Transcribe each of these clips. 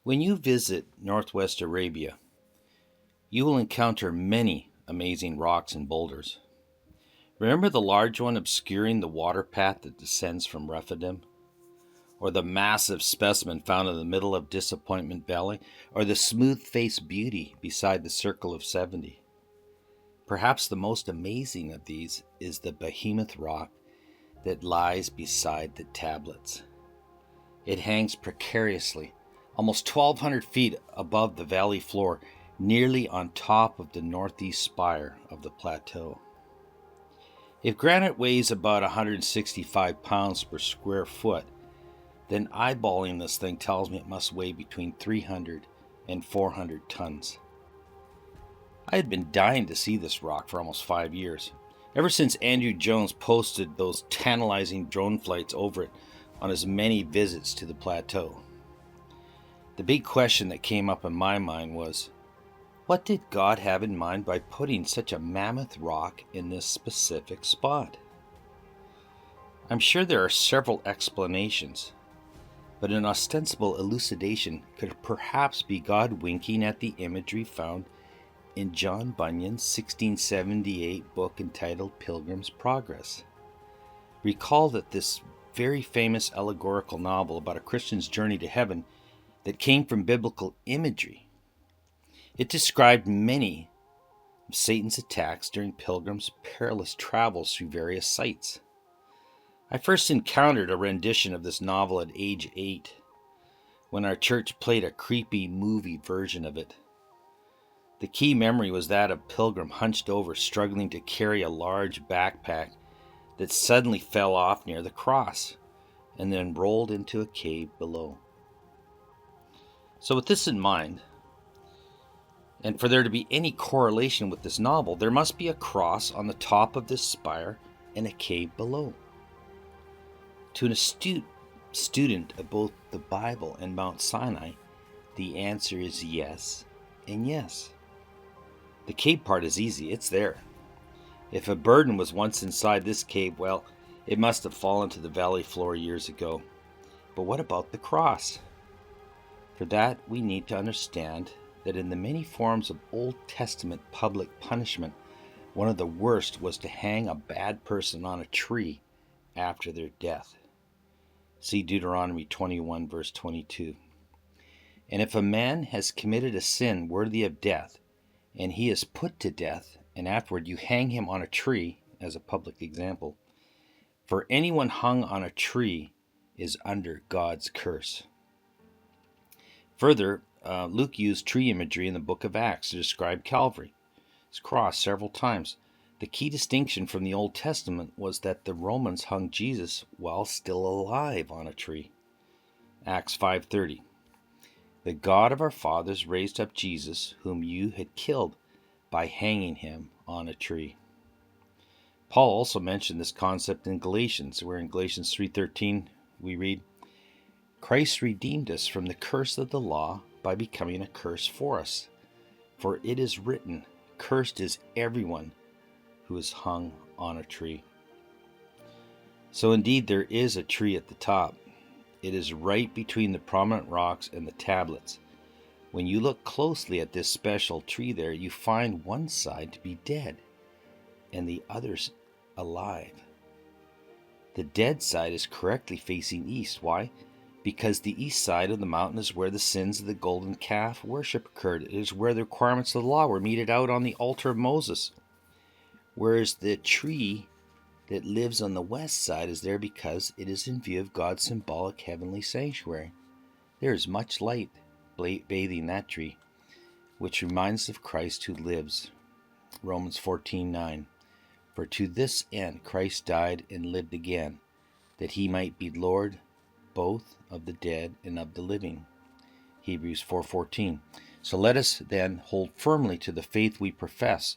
When you visit Northwest Arabia, you will encounter many amazing rocks and boulders. Remember the large one obscuring the water path that descends from Rephidim? Or the massive specimen found in the middle of Disappointment Valley? Or the smooth-faced beauty beside the Circle of 70? Perhaps the most amazing of these is the behemoth rock that lies beside the tablets. It hangs precariously, almost 1,200 feet above the valley floor, nearly on top of the northeast spire of the plateau. If granite weighs about 165 pounds per square foot, then eyeballing this thing tells me it must weigh between 300 and 400 tons. I had been dying to see this rock for almost 5 years, ever since Andrew Jones posted those tantalizing drone flights over it on his many visits to the plateau. The big question that came up in my mind was, what did God have in mind by putting such a mammoth rock in this specific spot? I'm sure there are several explanations, but an ostensible elucidation could perhaps be God winking at the imagery found in John Bunyan's 1678 book entitled Pilgrim's Progress. Recall that this very famous allegorical novel about a Christian's journey to heaven that came from biblical imagery. It described many of Satan's attacks during Pilgrim's perilous travels through various sites. I first encountered a rendition of this novel at age 8, when our church played a creepy movie version of it. The key memory was that of Pilgrim hunched over, struggling to carry a large backpack that suddenly fell off near the cross, and then rolled into a cave below. So with this in mind, and for there to be any correlation with this novel, there must be a cross on the top of this spire and a cave below. To an astute student of both the Bible and Mount Sinai, the answer is yes and yes. The cave part is easy, it's there. If a burden was once inside this cave, well, it must have fallen to the valley floor years ago. But what about the cross? For that, we need to understand that in the many forms of Old Testament public punishment, one of the worst was to hang a bad person on a tree after their death. See Deuteronomy 21, verse 22. And if a man has committed a sin worthy of death, and he is put to death, and afterward you hang him on a tree, as a public example, for anyone hung on a tree is under God's curse. Further, Luke used tree imagery in the book of Acts to describe Calvary, his cross, several times. The key distinction from the Old Testament was that the Romans hung Jesus while still alive on a tree. Acts 5:30. The God of our fathers raised up Jesus, whom you had killed, by hanging him on a tree. Paul also mentioned this concept in Galatians, where in Galatians 3:13 we read, Christ redeemed us from the curse of the law by becoming a curse for us. For it is written, cursed is everyone who is hung on a tree. So indeed there is a tree at the top. It is right between the prominent rocks and the tablets. When you look closely at this special tree there, you find one side to be dead and the others alive. The dead side is correctly facing east. Why? Because the east side of the mountain is where the sins of the golden calf worship occurred. It is where the requirements of the law were meted out on the altar of Moses. Whereas the tree that lives on the west side is there because it is in view of God's symbolic heavenly sanctuary. There is much light bathing that tree, which reminds us of Christ who lives. Romans 14:9. For to this end Christ died and lived again, that he might be Lord both of the dead and of the living. Hebrews 4:14. So let us then hold firmly to the faith we profess,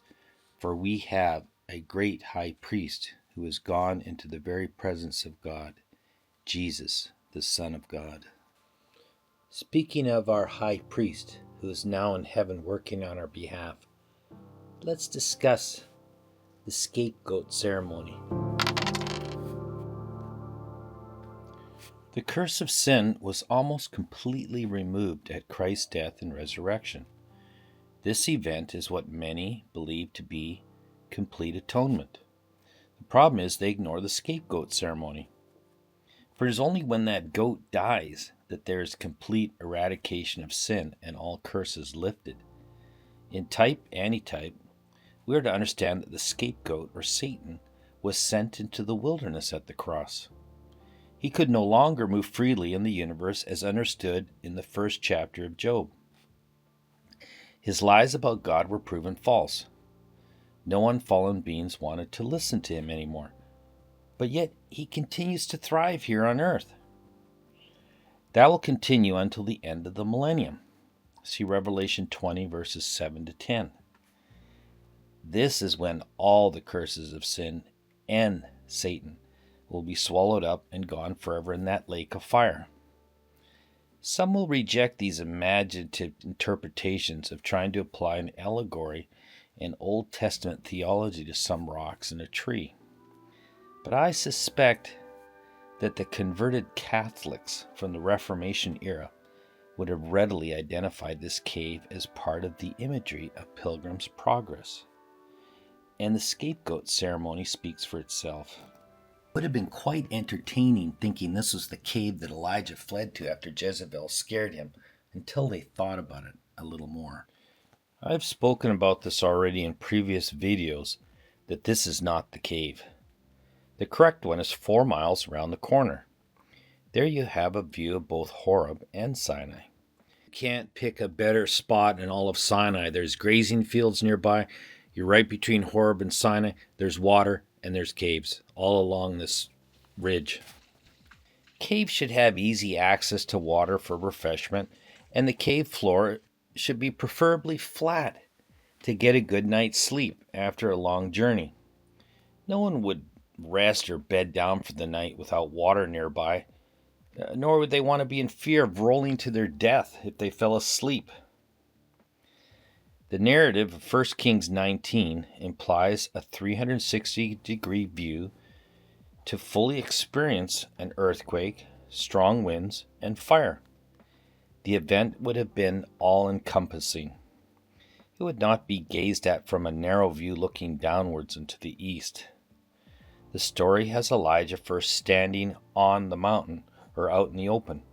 for we have a great high priest who has gone into the very presence of God, Jesus, the Son of God. Speaking of our high priest, who is now in heaven working on our behalf, let's discuss the scapegoat ceremony. The curse of sin was almost completely removed at Christ's death and resurrection. This event is what many believe to be complete atonement. The problem is they ignore the scapegoat ceremony. For it is only when that goat dies that there is complete eradication of sin and all curses lifted. In type, antitype, we are to understand that the scapegoat, or Satan, was sent into the wilderness at the cross. He could no longer move freely in the universe as understood in the first chapter of Job. His lies about God were proven false. No unfallen beings wanted to listen to him anymore, but yet he continues to thrive here on earth. That will continue until the end of the millennium. See Revelation 20, verses 7 to 10. This is when all the curses of sin and Satan will be swallowed up and gone forever in that lake of fire. Some will reject these imaginative interpretations of trying to apply an allegory and Old Testament theology to some rocks and a tree. But I suspect that the converted Catholics from the Reformation era would have readily identified this cave as part of the imagery of Pilgrim's Progress. And the scapegoat ceremony speaks for itself. It would have been quite entertaining thinking this was the cave that Elijah fled to after Jezebel scared him, until they thought about it a little more. I've spoken about this already in previous videos, that this is not the cave. The correct one is 4 miles around the corner. There you have a view of both Horeb and Sinai. You can't pick a better spot in all of Sinai. There's grazing fields nearby. You're right between Horeb and Sinai. There's water and there's caves all along this ridge. Caves should have easy access to water for refreshment, and the cave floor should be preferably flat to get a good night's sleep after a long journey. No one would rest or bed down for the night without water nearby, nor would they want to be in fear of rolling to their death if they fell asleep. The narrative of 1 Kings 19 implies a 360-degree view to fully experience an earthquake, strong winds, and fire. The event would have been all-encompassing. It would not be gazed at from a narrow view looking downwards into the east. The story has Elijah first standing on the mountain, or out in the open.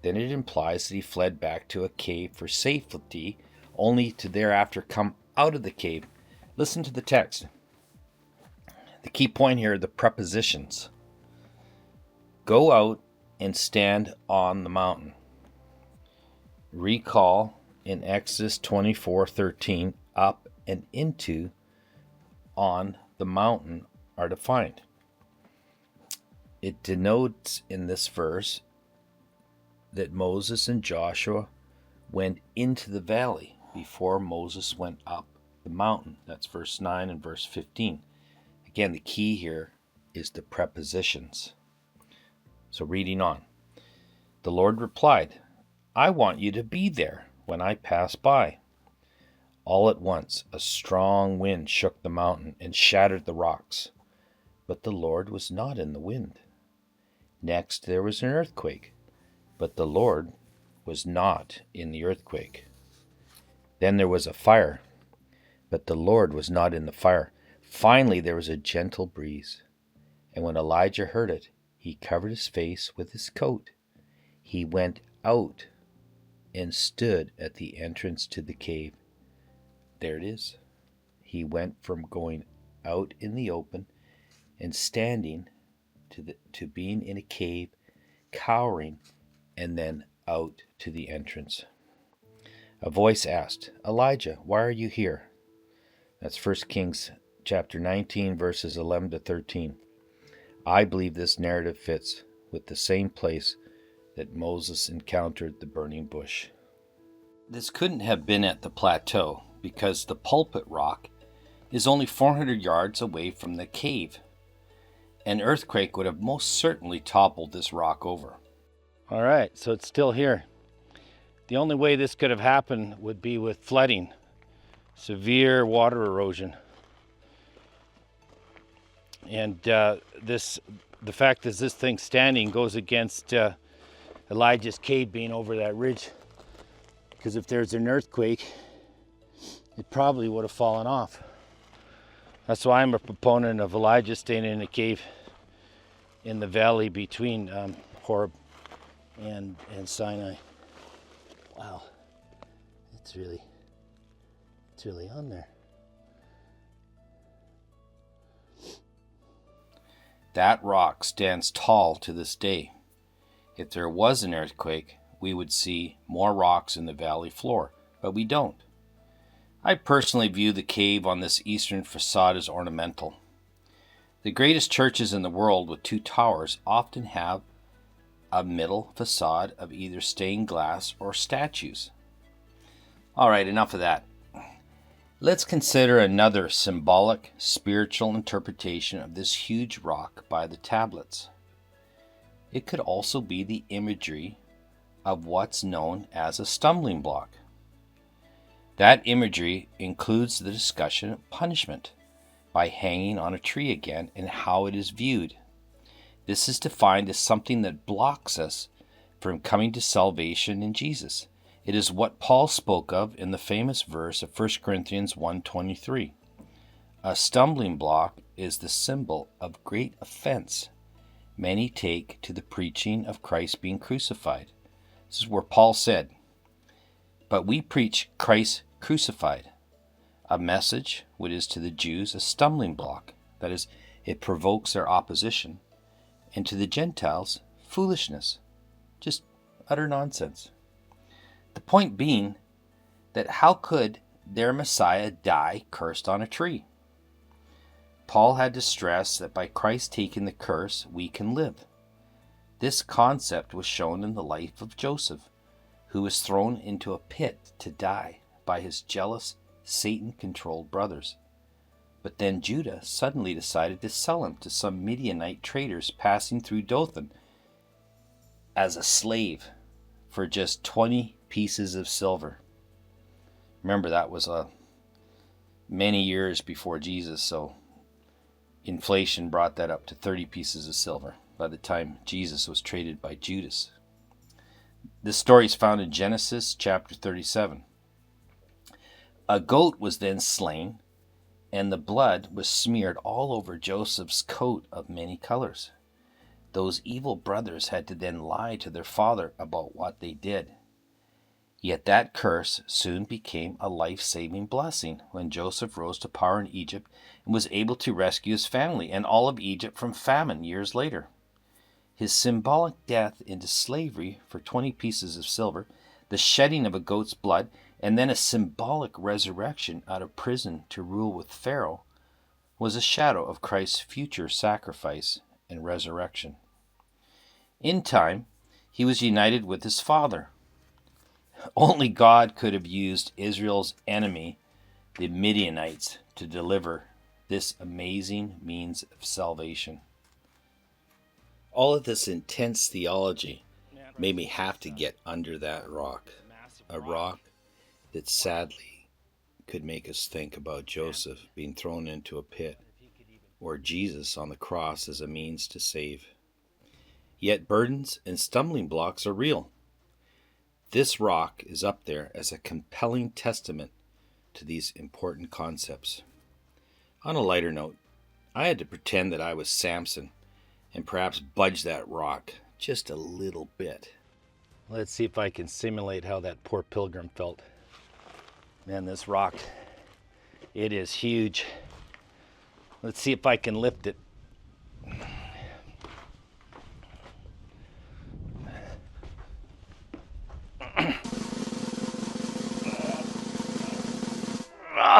Then it implies that he fled back to a cave for safety, only to thereafter come out of the cave. Listen to the text. The key point here are the prepositions. Go out and stand on the mountain. Recall in Exodus 24:13, up and into, on the mountain are defined. It denotes in this verse that Moses and Joshua went into the valley before Moses went up the mountain. That's verse 9 and verse 15. Again, the key here is the prepositions. So reading on. The Lord replied, I want you to be there when I pass by. All at once a strong wind shook the mountain and shattered the rocks, but the Lord was not in the wind. Next there was an earthquake, but the Lord was not in the earthquake. Then there was a fire, but the Lord was not in the fire. Finally there was a gentle breeze, and when Elijah heard it, he covered his face with his coat. He went out and stood at the entrance to the cave. There it is. He went from going out in the open and standing to being in a cave, cowering, and then out to the entrance. A voice asked, Elijah, why are you here? That's 1 Kings chapter 19, verses 11 to 13. I believe this narrative fits with the same place that Moses encountered the burning bush. This couldn't have been at the plateau because the pulpit rock is only 400 yards away from the cave. An earthquake would have most certainly toppled this rock over. All right, so it's still here. The only way this could have happened would be with flooding, severe water erosion. And the fact that this thing's standing goes against Elijah's cave being over that ridge. Because if there's an earthquake, it probably would have fallen off. That's why I'm a proponent of Elijah staying in a cave in the valley between Horeb and Sinai. Wow, it's really on there. That rock stands tall to this day. If there was an earthquake, we would see more rocks in the valley floor, but we don't. I personally view the cave on this eastern facade as ornamental. The greatest churches in the world with 2 towers often have a middle facade of either stained glass or statues. All right, enough of that. Let's consider another symbolic, spiritual interpretation of this huge rock by the tablets. It could also be the imagery of what's known as a stumbling block. That imagery includes the discussion of punishment by hanging on a tree again and how it is viewed. This is defined as something that blocks us from coming to salvation in Jesus. It is what Paul spoke of in the famous verse of 1 Corinthians 1:23. A stumbling block is the symbol of great offense many take to the preaching of Christ being crucified. This is where Paul said, "But we preach Christ crucified, a message which is to the Jews a stumbling block, that is, it provokes their opposition, and to the Gentiles foolishness," just utter nonsense. The point being that how could their Messiah die cursed on a tree? Paul had to stress that by Christ taking the curse, we can live. This concept was shown in the life of Joseph, who was thrown into a pit to die by his jealous, Satan-controlled brothers. But then Judah suddenly decided to sell him to some Midianite traders passing through Dothan as a slave for just 20 pieces of silver. Remember, that was many years before Jesus, so inflation brought that up to 30 pieces of silver by the time Jesus was traded by Judas. This story is found in Genesis chapter 37. A goat was then slain, and the blood was smeared all over Joseph's coat of many colors. Those evil brothers had to then lie to their father about what they did. Yet that curse soon became a life-saving blessing when Joseph rose to power in Egypt and was able to rescue his family and all of Egypt from famine years later. His symbolic death into slavery for 20 pieces of silver, the shedding of a goat's blood, and then a symbolic resurrection out of prison to rule with Pharaoh was a shadow of Christ's future sacrifice and resurrection. In time, he was united with his Father. Only God could have used Israel's enemy, the Midianites, to deliver this amazing means of salvation. All of this intense theology made me have to get under that rock, a rock that sadly could make us think about Joseph being thrown into a pit, or Jesus on the cross as a means to save. Yet burdens and stumbling blocks are real. This rock is up there as a compelling testament to these important concepts. On a lighter note, I had to pretend that I was Samson and perhaps budge that rock just a little bit. Let's see if I can simulate how that poor pilgrim felt. Man, this rock, it is huge. Let's see if I can lift it.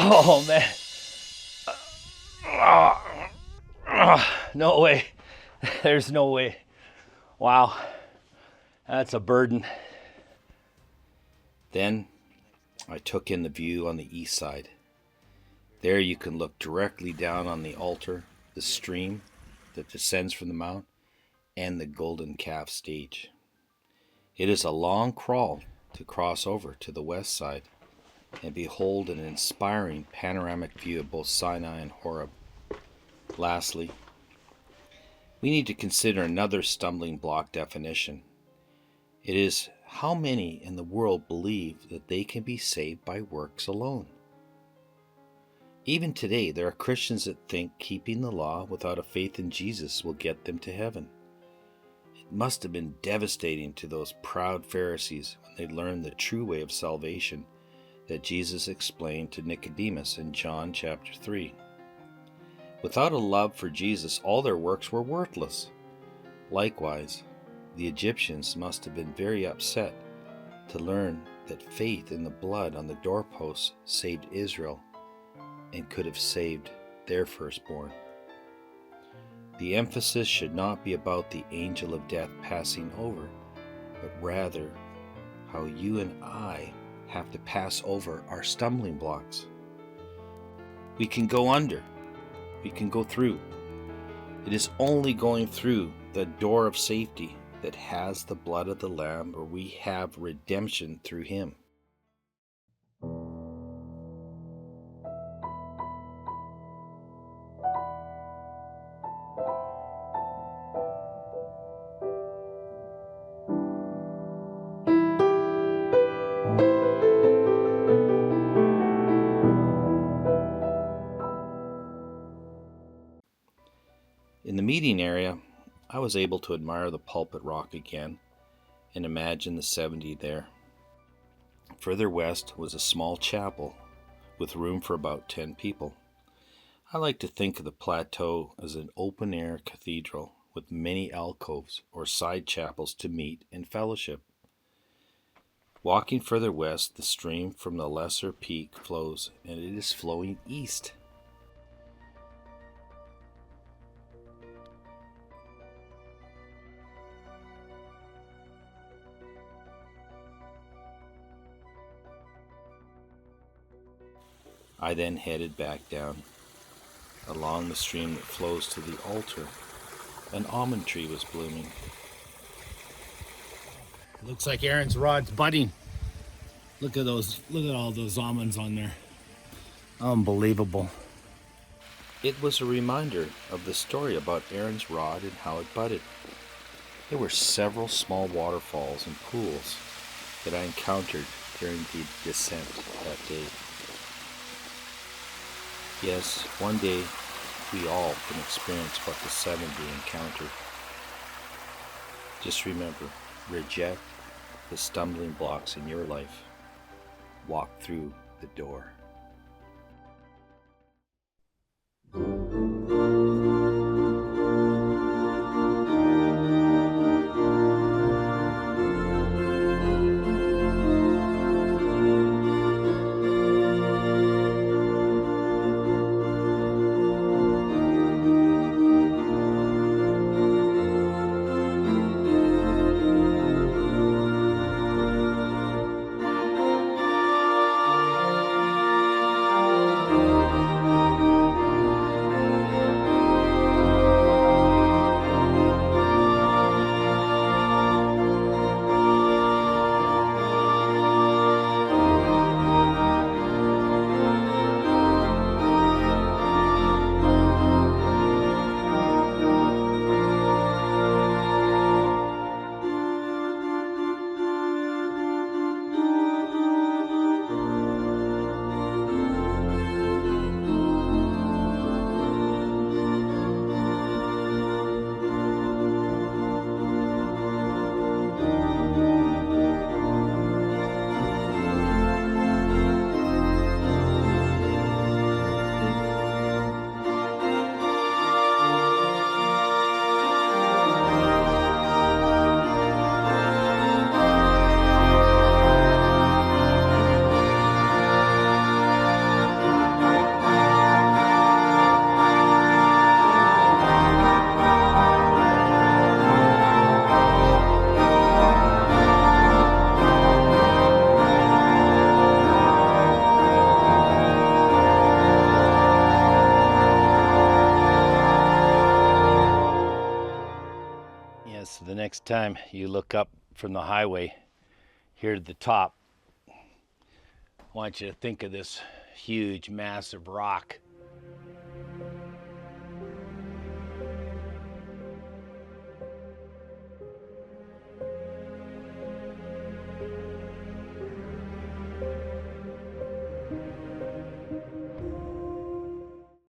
Oh, man. No way. There's no way. Wow. That's a burden. Then I took in the view on the east side. There you can look directly down on the altar, the stream that descends from the mount, and the golden calf stage. It is a long crawl to cross over to the west side and behold an inspiring panoramic view of both Sinai and Horeb. Lastly, We need to consider another stumbling block definition. It is how many in the world believe that they can be saved by works alone. Even today, there are Christians that think keeping the law without a faith in Jesus will get them to heaven. It must have been devastating to those proud Pharisees when they learned the true way of salvation that Jesus explained to Nicodemus in John chapter 3. Without a love for Jesus, all their works were worthless. Likewise, the Egyptians must have been very upset to learn that faith in the blood on the doorposts saved Israel and could have saved their firstborn. The emphasis should not be about the angel of death passing over, but rather how you and I have to pass over our stumbling blocks. We can go under, we can go through. It is only going through the door of safety that has the blood of the Lamb, where we have redemption through Him. In the meeting area, I was able to admire the pulpit rock again and imagine the 70 there. Further west was a small chapel with room for about 10 people. I like to think of the plateau as an open-air cathedral with many alcoves or side chapels to meet and fellowship. Walking further west, the stream from the lesser peak flows, and it is flowing east. I then headed back down. Along the stream that flows to the altar, an almond tree was blooming. It looks like Aaron's rod's budding. Look at all those almonds on there. Unbelievable. It was a reminder of the story about Aaron's rod and how it budded. There were several small waterfalls and pools that I encountered during the descent that day. Yes, one day we all can experience what the 70 encountered. Just remember, reject the stumbling blocks in your life. Walk through the door. So the next time you look up from the highway here to the top, I want you to think of this huge, massive rock